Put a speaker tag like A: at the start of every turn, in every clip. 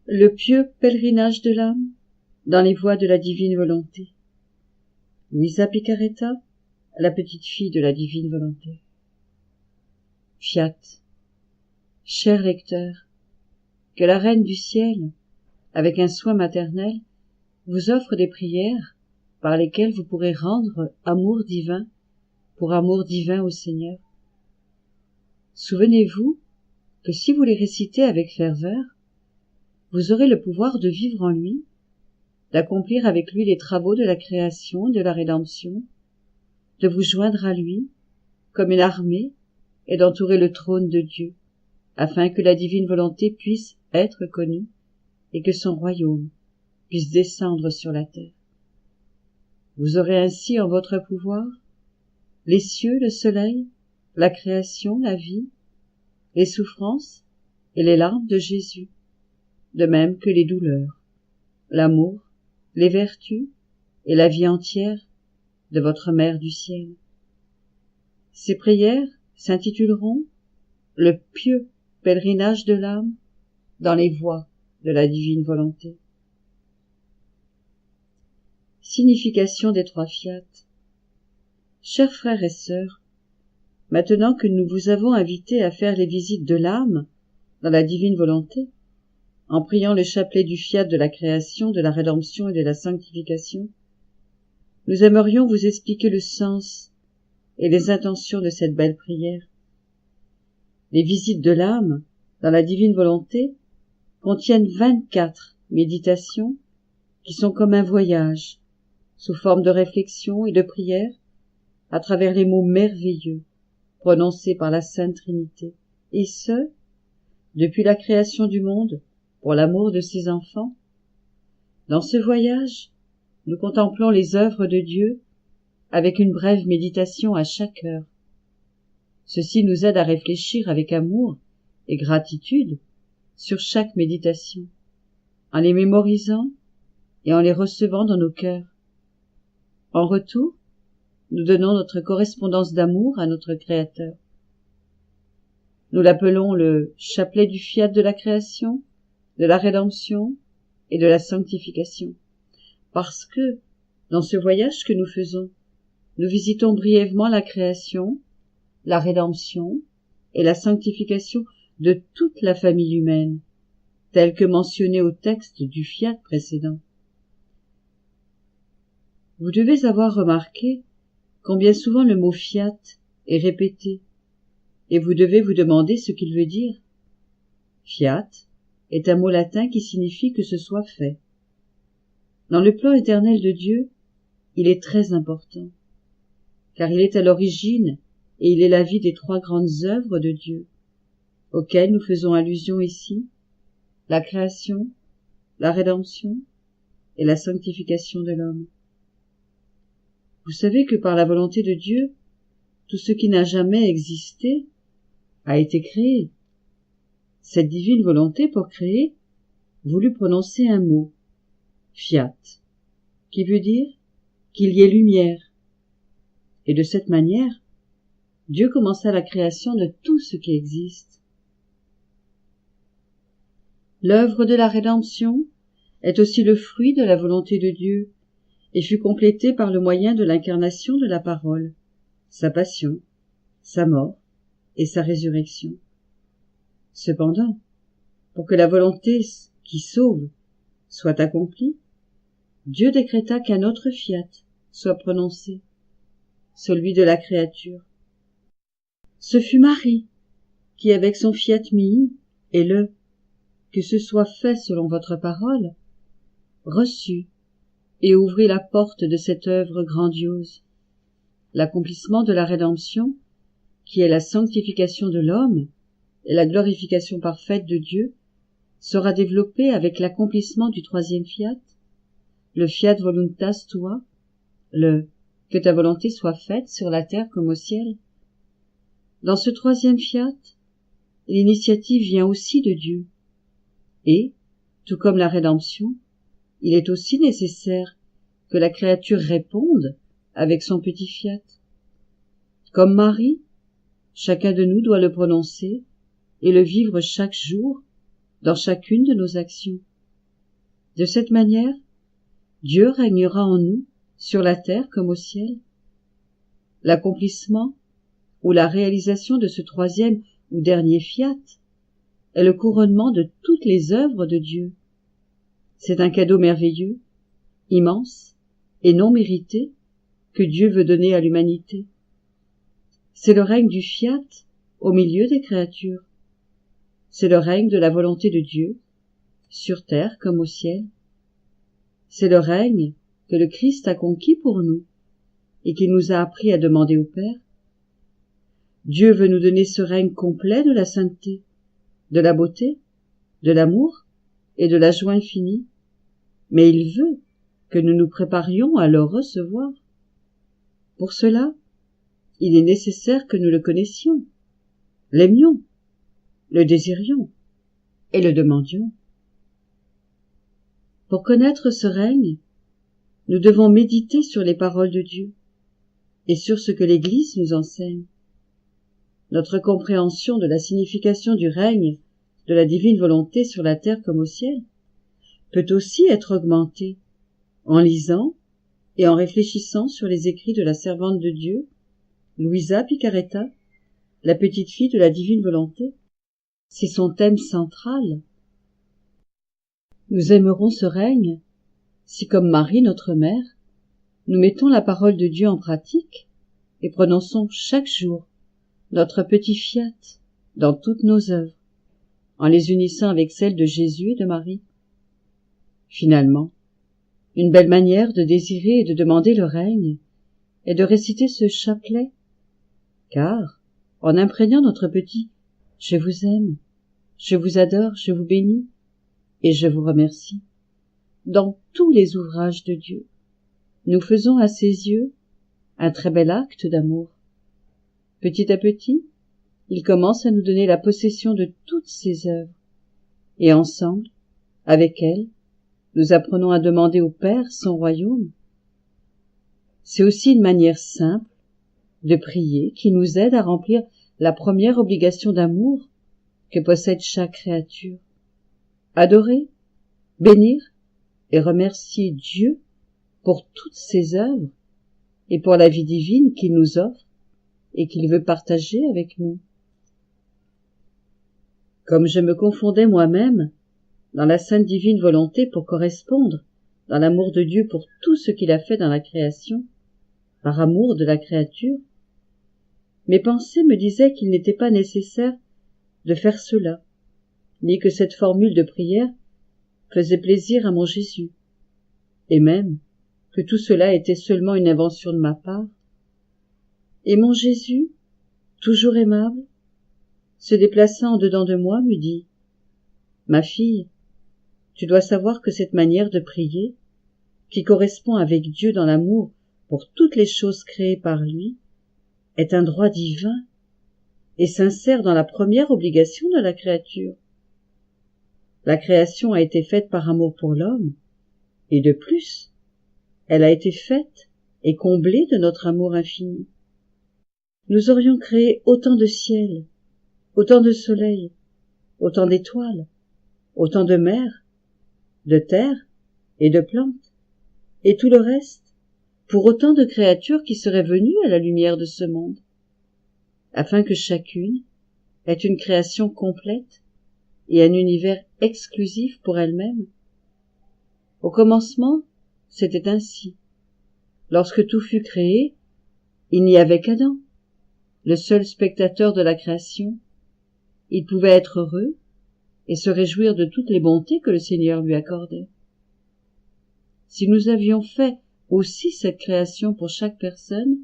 A: Le pieux pèlerinage de l'âme dans les voies de la divine volonté. Luisa Picaretta, la petite fille de la divine volonté. Fiat. Cher lecteur, que la Reine du ciel, avec un soin maternel, vous offre des prières par lesquelles vous pourrez rendre amour divin pour amour divin au Seigneur. Souvenez-vous que si vous les récitez avec ferveur, vous aurez le pouvoir de vivre en lui, d'accomplir avec lui les travaux de la création et de la rédemption, de vous joindre à lui comme une armée et d'entourer le trône de Dieu, afin que la divine volonté puisse être connue et que son royaume puisse descendre sur la terre. Vous aurez ainsi en votre pouvoir les cieux, le soleil, la création, la vie, les souffrances et les larmes de Jésus, de même que les douleurs, l'amour, les vertus et la vie entière de votre Mère du ciel. Ces prières s'intituleront « Le pieux pèlerinage de l'âme dans les voies de la divine volonté ». Signification des trois fiat. Chers frères et sœurs, maintenant que nous vous avons invités à faire les visites de l'âme dans la divine volonté, en priant le chapelet du fiat de la création, de la rédemption et de la sanctification, nous aimerions vous expliquer le sens et les intentions de cette belle prière. Les visites de l'âme dans la divine volonté contiennent 24 méditations qui sont comme un voyage, sous forme de réflexion et de prière, à travers les mots merveilleux prononcés par la Sainte Trinité, et ce, depuis la création du monde, pour l'amour de ses enfants. Dans ce voyage, nous contemplons les œuvres de Dieu avec une brève méditation à chaque heure. Ceci nous aide à réfléchir avec amour et gratitude sur chaque méditation, en les mémorisant et en les recevant dans nos cœurs. En retour, nous donnons notre correspondance d'amour à notre Créateur. Nous l'appelons le chapelet du fiat de la création, de la rédemption et de la sanctification, parce que, dans ce voyage que nous faisons, nous visitons brièvement la création, la rédemption et la sanctification de toute la famille humaine, telle que mentionnée au texte du fiat précédent. Vous devez avoir remarqué combien souvent le mot fiat est répété, et vous devez vous demander ce qu'il veut dire. Fiat est un mot latin qui signifie que ce soit fait. Dans le plan éternel de Dieu, il est très important, car il est à l'origine et il est la vie des trois grandes œuvres de Dieu, auxquelles nous faisons allusion ici, la création, la rédemption et la sanctification de l'homme. Vous savez que par la volonté de Dieu, tout ce qui n'a jamais existé a été créé. Cette divine volonté, pour créer, voulut prononcer un mot, fiat, qui veut dire qu'il y ait lumière. Et de cette manière, Dieu commença la création de tout ce qui existe. L'œuvre de la rédemption est aussi le fruit de la volonté de Dieu et fut complétée par le moyen de l'incarnation de la parole, sa passion, sa mort et sa résurrection. Cependant, pour que la volonté qui sauve soit accomplie, Dieu décréta qu'un autre fiat soit prononcé, celui de la créature. Ce fut Marie qui, avec son fiat mihi et le « que ce soit fait selon votre parole », reçut et ouvrit la porte de cette œuvre grandiose, l'accomplissement de la rédemption, qui est la sanctification de l'homme et la glorification parfaite de Dieu, sera développé avec l'accomplissement du troisième fiat, le fiat voluntas tua, le « que ta volonté soit faite sur la terre comme au ciel ». Dans ce troisième fiat, l'initiative vient aussi de Dieu, et, tout comme la rédemption, il est aussi nécessaire que la créature réponde avec son petit fiat. Comme Marie, chacun de nous doit le prononcer et le vivre chaque jour dans chacune de nos actions. De cette manière, Dieu régnera en nous, sur la terre comme au ciel. L'accomplissement ou la réalisation de ce troisième ou dernier fiat est le couronnement de toutes les œuvres de Dieu. C'est un cadeau merveilleux, immense et non mérité que Dieu veut donner à l'humanité. C'est le règne du fiat au milieu des créatures. C'est le règne de la volonté de Dieu, sur terre comme au ciel. C'est le règne que le Christ a conquis pour nous et qu'il nous a appris à demander au Père. Dieu veut nous donner ce règne complet de la sainteté, de la beauté, de l'amour et de la joie infinie, mais il veut que nous nous préparions à le recevoir. Pour cela, il est nécessaire que nous le connaissions, l'aimions, le désirions et le demandions. Pour connaître ce règne, nous devons méditer sur les paroles de Dieu et sur ce que l'Église nous enseigne. Notre compréhension de la signification du règne de la divine volonté sur la terre comme au ciel peut aussi être augmentée en lisant et en réfléchissant sur les écrits de la servante de Dieu, Luisa Picaretta, la petite fille de la divine volonté. C'est son thème central. Nous aimerons ce règne si, comme Marie, notre mère, nous mettons la parole de Dieu en pratique et prononçons chaque jour notre petit fiat dans toutes nos œuvres, en les unissant avec celles de Jésus et de Marie. Finalement, une belle manière de désirer et de demander le règne est de réciter ce chapelet, car, en imprégnant notre petit « Je vous aime, je vous adore, je vous bénis et je vous remercie » dans tous les ouvrages de Dieu, nous faisons à ses yeux un très bel acte d'amour. Petit à petit, il commence à nous donner la possession de toutes ses œuvres, et ensemble, avec elles, nous apprenons à demander au Père son royaume. C'est aussi une manière simple de prier qui nous aide à remplir la première obligation d'amour que possède chaque créature. Adorer, bénir et remercier Dieu pour toutes ses œuvres et pour la vie divine qu'il nous offre et qu'il veut partager avec nous. Comme je me confondais moi-même dans la sainte divine volonté pour correspondre dans l'amour de Dieu pour tout ce qu'il a fait dans la création, par amour de la créature, mes pensées me disaient qu'il n'était pas nécessaire de faire cela, ni que cette formule de prière faisait plaisir à mon Jésus, et même que tout cela était seulement une invention de ma part. Et mon Jésus, toujours aimable, se déplaçant en dedans de moi, me dit « Ma fille, tu dois savoir que cette manière de prier, qui correspond avec Dieu dans l'amour pour toutes les choses créées par lui, est un droit divin et s'insère dans la première obligation de la créature. La création a été faite par amour pour l'homme, et de plus, elle a été faite et comblée de notre amour infini. Nous aurions créé autant de ciel, autant de soleil, autant d'étoiles, autant de mers, de terres et de plantes, et tout le reste, pour autant de créatures qui seraient venues à la lumière de ce monde, afin que chacune ait une création complète et un univers exclusif pour elle-même. Au commencement, c'était ainsi. Lorsque tout fut créé, il n'y avait qu'Adam, le seul spectateur de la création. Il pouvait être heureux et se réjouir de toutes les bontés que le Seigneur lui accordait. Si nous avions fait aussi cette création pour chaque personne,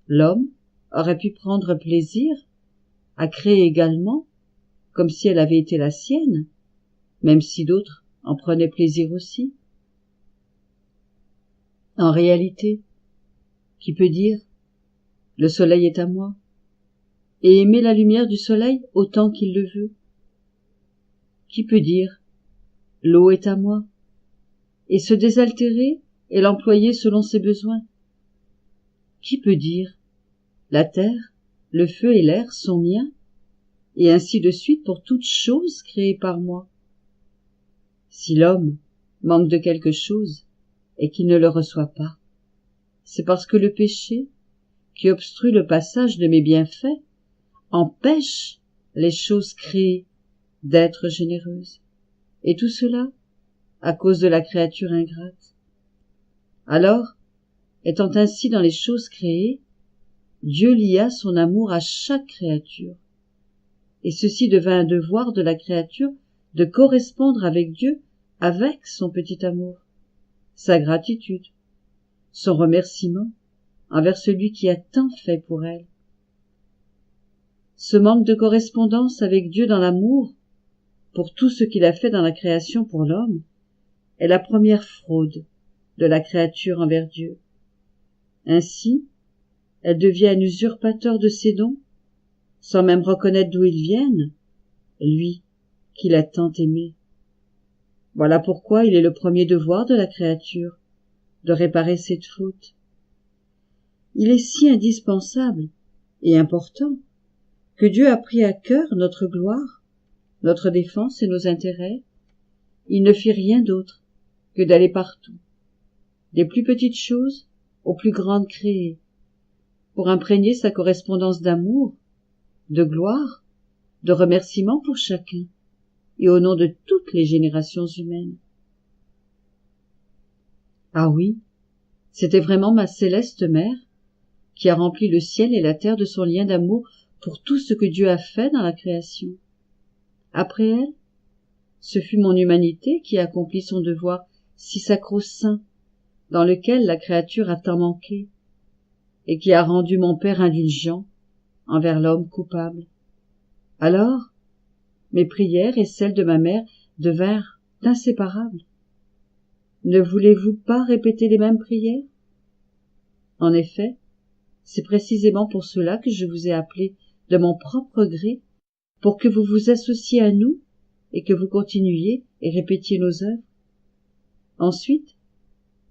A: l'homme aurait pu prendre plaisir à créer également, comme si elle avait été la sienne, même si d'autres en prenaient plaisir aussi. En réalité, qui peut dire « Le soleil est à moi » et aimer la lumière du soleil autant qu'il le veut? Qui peut dire « L'eau est à moi » et se désaltérer et l'employer selon ses besoins? Qui peut dire « La terre, le feu et l'air sont miens » et ainsi de suite pour toutes choses créées par moi? Si l'homme manque de quelque chose et qu'il ne le reçoit pas, c'est parce que le péché, qui obstrue le passage de mes bienfaits, empêche les choses créées d'être généreuses. Et tout cela à cause de la créature ingrate. Alors, étant ainsi dans les choses créées, Dieu lia son amour à chaque créature. Et ceci devint un devoir de la créature de correspondre avec Dieu avec son petit amour, sa gratitude, son remerciement envers celui qui a tant fait pour elle. Ce manque de correspondance avec Dieu dans l'amour, pour tout ce qu'il a fait dans la création pour l'homme, est la première fraude de la créature envers Dieu. Ainsi, elle devient un usurpateur de ses dons, sans même reconnaître d'où ils viennent, lui qui l'a tant aimé. Voilà pourquoi il est le premier devoir de la créature, de réparer cette faute. Il est si indispensable et important que Dieu a pris à cœur notre gloire, notre défense et nos intérêts. Il ne fit rien d'autre que d'aller partout, des plus petites choses aux plus grandes créées, pour imprégner sa correspondance d'amour, de gloire, de remerciement pour chacun, et au nom de toutes les générations humaines. Ah oui, c'était vraiment ma céleste mère qui a rempli le ciel et la terre de son lien d'amour pour tout ce que Dieu a fait dans la création. Après elle, ce fut mon humanité qui accomplit son devoir si sacro-saint, dans lequel la créature a tant manqué, et qui a rendu mon Père indulgent envers l'homme coupable. Alors, mes prières et celles de ma mère devinrent inséparables. Ne voulez-vous pas répéter les mêmes prières? En effet, c'est précisément pour cela que je vous ai appelé de mon propre gré, pour que vous vous associiez à nous et que vous continuiez et répétiez nos œuvres. Ensuite,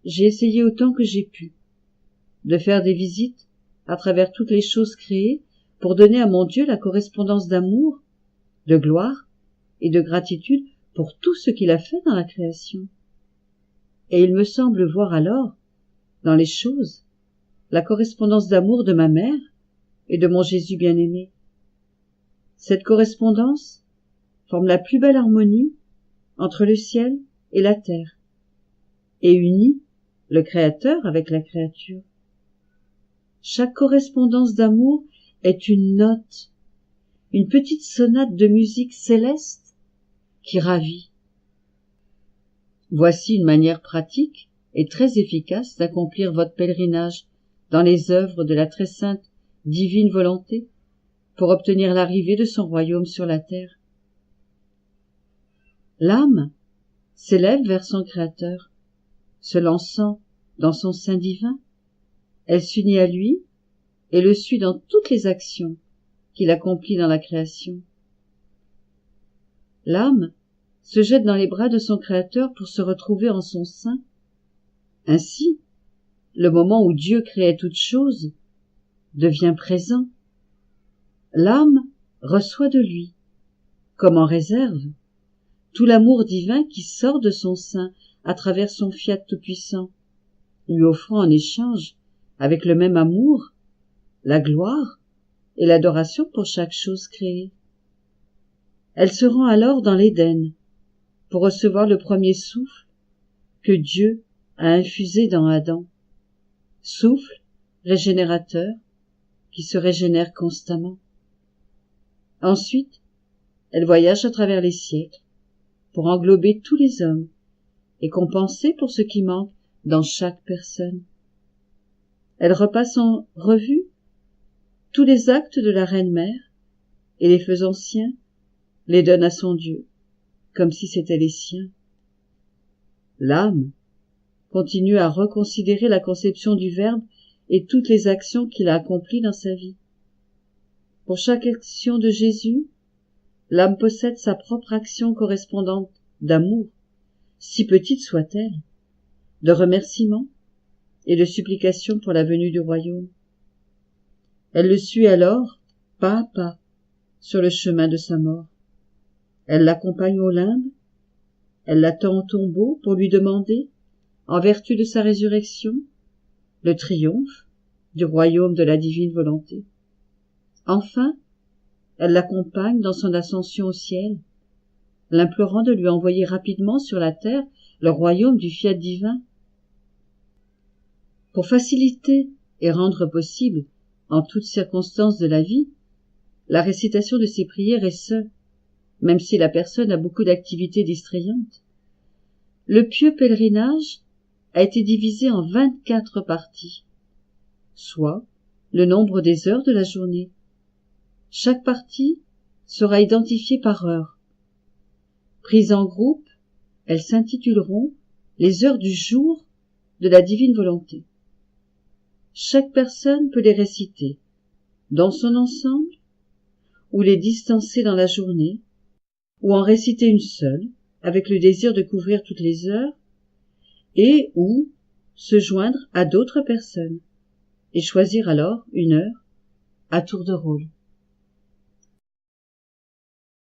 A: j'ai essayé autant que j'ai pu de faire des visites à travers toutes les choses créées pour donner à mon Dieu la correspondance d'amour, de gloire et de gratitude pour tout ce qu'il a fait dans la création. Et il me semble voir alors, dans les choses, la correspondance d'amour de ma mère et de mon Jésus bien-aimé. Cette correspondance forme la plus belle harmonie entre le ciel et la terre, et unit le Créateur avec la créature. Chaque correspondance d'amour est une note, une petite sonate de musique céleste qui ravit. Voici une manière pratique et très efficace d'accomplir votre pèlerinage dans les œuvres de la très sainte divine volonté pour obtenir l'arrivée de son royaume sur la terre. L'âme s'élève vers son Créateur, se lançant dans son sein divin. Elle s'unit à lui et le suit dans toutes les actions qu'il accomplit dans la création. L'âme se jette dans les bras de son Créateur pour se retrouver en son sein. Ainsi, le moment où Dieu créait toutes choses devient présent. L'âme reçoit de lui, comme en réserve, tout l'amour divin qui sort de son sein à travers son fiat tout-puissant, lui offrant en échange, avec le même amour, la gloire et l'adoration pour chaque chose créée. Elle se rend alors dans l'Éden pour recevoir le premier souffle que Dieu a infusé dans Adam, souffle régénérateur qui se régénère constamment. Ensuite, elle voyage à travers les siècles pour englober tous les hommes et compenser pour ce qui manque dans chaque personne. Elle repasse en revue tous les actes de la Reine-Mère et les faisant siens, les donne à son Dieu, comme si c'étaient les siens. L'âme continue à reconsidérer la conception du Verbe et toutes les actions qu'il a accomplies dans sa vie. Pour chaque action de Jésus, l'âme possède sa propre action correspondante d'amour, si petite soit-elle, de remerciement et de supplication pour la venue du royaume. Elle le suit alors, pas à pas, sur le chemin de sa mort. Elle l'accompagne au limbe, Elle l'attend au tombeau pour lui demander, en vertu de sa résurrection, le triomphe du royaume de la divine volonté. Enfin, elle l'accompagne dans son ascension au ciel, l'implorant de lui envoyer rapidement sur la terre le royaume du fiat divin. Pour faciliter et rendre possible, en toutes circonstances de la vie, la récitation de ces prières et ce, même si la personne a beaucoup d'activités distrayantes, le pieux pèlerinage a été divisé en 24 parties, soit le nombre des heures de la journée. Chaque partie sera identifiée par heure. Prises en groupe, elles s'intituleront les heures du jour de la divine volonté. Chaque personne peut les réciter dans son ensemble, ou les distancer dans la journée, ou en réciter une seule, avec le désir de couvrir toutes les heures, et ou se joindre à d'autres personnes, et choisir alors une heure à tour de rôle.